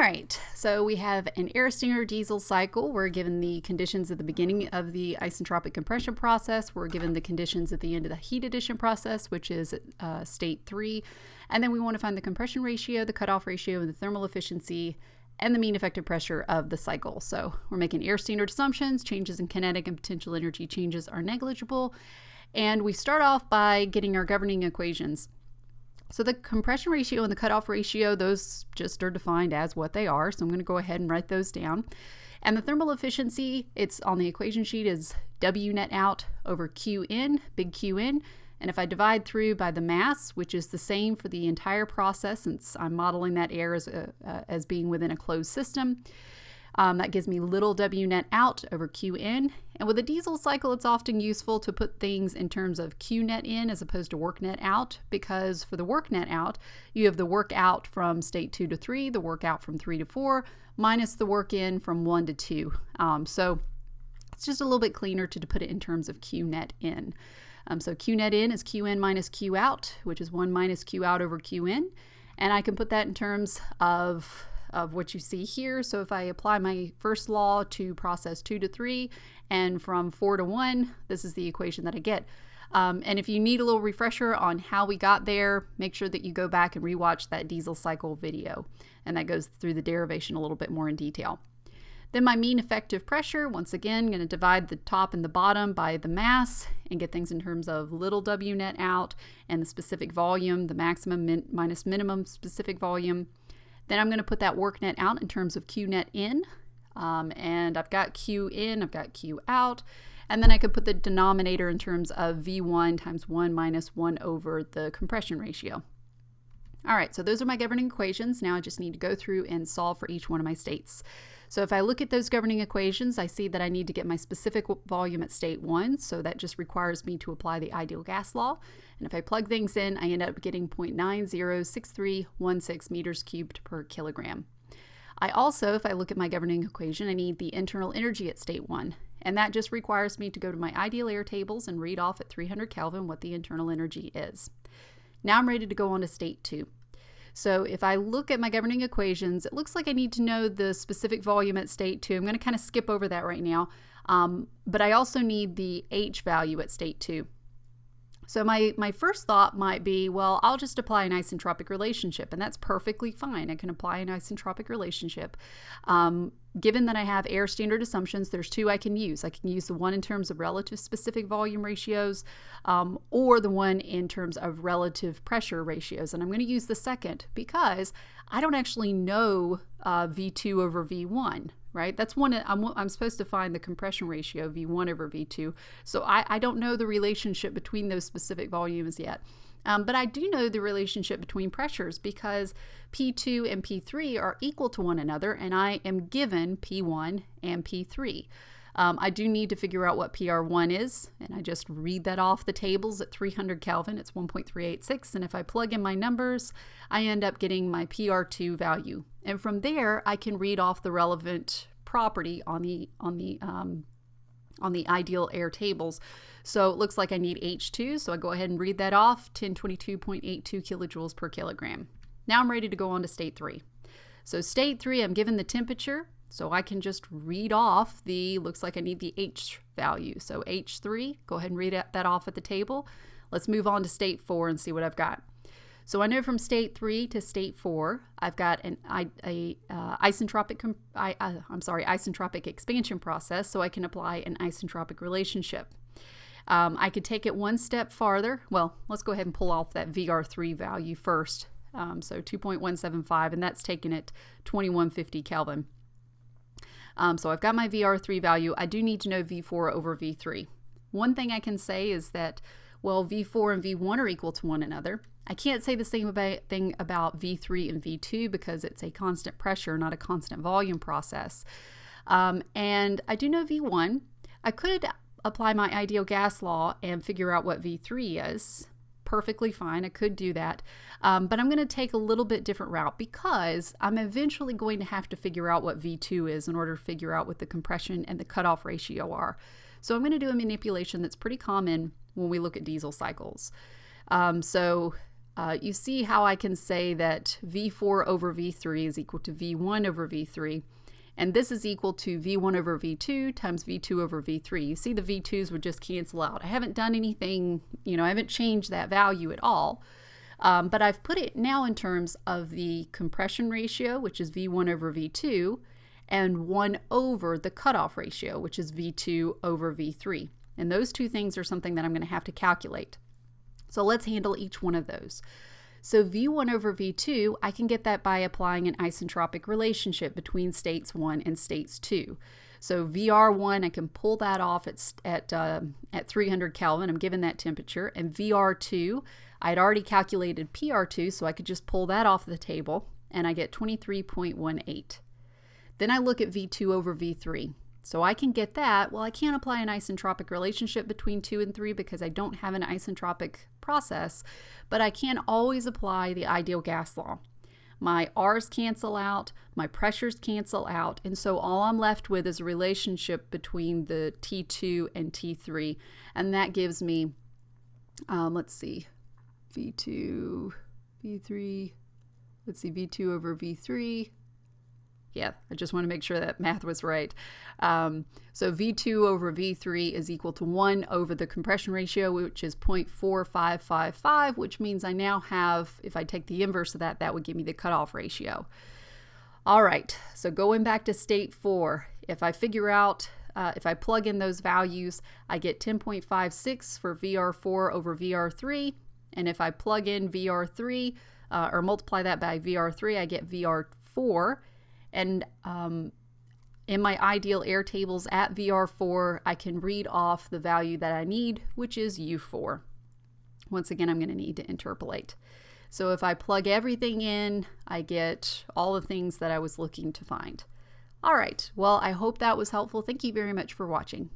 right, so we have an air standard diesel cycle. We're given the conditions at the beginning of the isentropic compression process. We're given the conditions at the end of the heat addition process, which is state 3. And then we want to find the compression ratio, the cutoff ratio, and the thermal efficiency, and the mean effective pressure of the cycle. So we're making air standard assumptions. Changes in kinetic and potential energy changes are negligible. And we start off by getting our governing equations. So the compression ratio and the cutoff ratio, those just are defined as what they are. So I'm going to go ahead and write those down. And the thermal efficiency, it's on the equation sheet, is W net out over Qn, big Qn. And if I divide through by the mass, which is the same for the entire process, since I'm modeling that air as being within a closed system, that gives me little W net out over Qn. And with a diesel cycle, it's often useful to put things in terms of Q net in as opposed to work net out, because for the work net out, you have the work out from state 2 to 3, the work out from 3 to 4, minus the work in from 1 to 2. So it's just a little bit cleaner to put it in terms of Q net in. So Q net in is Qn minus Q out, which is 1 minus Q out over Qn. And I can put that in terms of what you see here. So if I apply my first law to process 2 to 3 and from 4 to 1, this is the equation that I get. And if you need a little refresher on how we got there, make sure that you go back and rewatch that diesel cycle video, and that goes through the derivation a little bit more in detail. Then my mean effective pressure, once again, going to divide the top and the bottom by the mass and get things in terms of little W net out and the specific volume, the maximum minus minimum specific volume. Then I'm going to put that work net out in terms of Q net in, and I've got Q in, I've got Q out, and then I could put the denominator in terms of V1 times 1 minus 1 over the compression ratio. All right, so those are my governing equations. Now I just need to go through and solve for each one of my states. So if I look at those governing equations, I see that I need to get my specific volume at state 1, so that just requires me to apply the ideal gas law. And if I plug things in, I end up getting 0.906316 meters cubed per kilogram. I also, if I look at my governing equation, I need the internal energy at state 1. And that just requires me to go to my ideal air tables and read off at 300 Kelvin what the internal energy is. Now I'm ready to go on to state 2. So if I look at my governing equations, it looks like I need to know the specific volume at state 2. I'm going to kind of skip over that right now, but I also need the H value at state 2. So my first thought might be, well, I'll just apply an isentropic relationship, and that's perfectly fine. I can apply an isentropic relationship. Given that I have air standard assumptions, there's two I can use. I can use the one in terms of relative specific volume ratios, or the one in terms of relative pressure ratios. And I'm going to use the second because I don't actually know V2 over V1, right? That's one I'm supposed to find the compression ratio, V1 over V2. So I don't know the relationship between those specific volumes yet. But I do know the relationship between pressures because P2 and P3 are equal to one another, and I am given P1 and P3. I do need to figure out what PR1 is, and I just read that off the tables at 300 Kelvin. It's 1.386, and if I plug in my numbers, I end up getting my PR2 value. And from there, I can read off the relevant property on the ideal air tables. So it looks like I need H2, so I go ahead and read that off, 1022.82 kilojoules per kilogram. Now I'm ready to go on to state 3. So state 3, I'm given the temperature, so I can just read off looks like I need the H value. So H3, go ahead and read that off at the table. Let's move on to state 4 and see what I've got. So I know from state 3 to state 4, I've got an isentropic expansion process, so I can apply an isentropic relationship. I could take it one step farther. Well, let's go ahead and pull off that VR3 value first. So 2.175, and that's taken it 2150 Kelvin. So I've got my VR3 value. I do need to know V4 over V3. One thing I can say is that, well, V4 and V1 are equal to one another. I can't say the same thing about V3 and V2 because it's a constant pressure, not a constant volume process. And I do know V1. I could apply my ideal gas law and figure out what V3 is. Perfectly fine, I could do that. But I'm going to take a little bit different route because I'm eventually going to have to figure out what V2 is in order to figure out what the compression and the cutoff ratio are. So I'm going to do a manipulation that's pretty common when we look at diesel cycles. So you see how I can say that V4 over V3 is equal to V1 over V3. And this is equal to V1 over V2 times V2 over V3. You see the V2s would just cancel out. I haven't done anything, I haven't changed that value at all. But I've put it now in terms of the compression ratio, which is V1 over V2, and 1 over the cutoff ratio, which is V2 over V3. And those two things are something that I'm going to have to calculate. So let's handle each one of those. So V1 over V2, I can get that by applying an isentropic relationship between states 1 and states 2. So VR1, I can pull that off at 300 Kelvin. I'm given that temperature. And VR2, I'd already calculated PR2, so I could just pull that off the table, and I get 23.18. Then I look at V2 over V3. So I can get that. Well, I can't apply an isentropic relationship between 2 and 3 because I don't have an isentropic process, but I can always apply the ideal gas law. My R's cancel out, my pressures cancel out, and so all I'm left with is a relationship between the T2 and T3, and that gives me, let's see, V2, V3, let's see, V2 over V3. Yeah, I just want to make sure that math was right. So V2 over V3 is equal to 1 over the compression ratio, which is 0.4555, which means I now have, if I take the inverse of that, that would give me the cutoff ratio. All right, so going back to state 4, if I figure out, if I plug in those values, I get 10.56 for VR4 over VR3. And if I plug in VR3, or multiply that by VR3, I get VR4. And in my ideal air tables at VR4, I can read off the value that I need, which is U4. Once again, I'm going to need to interpolate. So if I plug everything in, I get all the things that I was looking to find. All right, well, I hope that was helpful. Thank you very much for watching.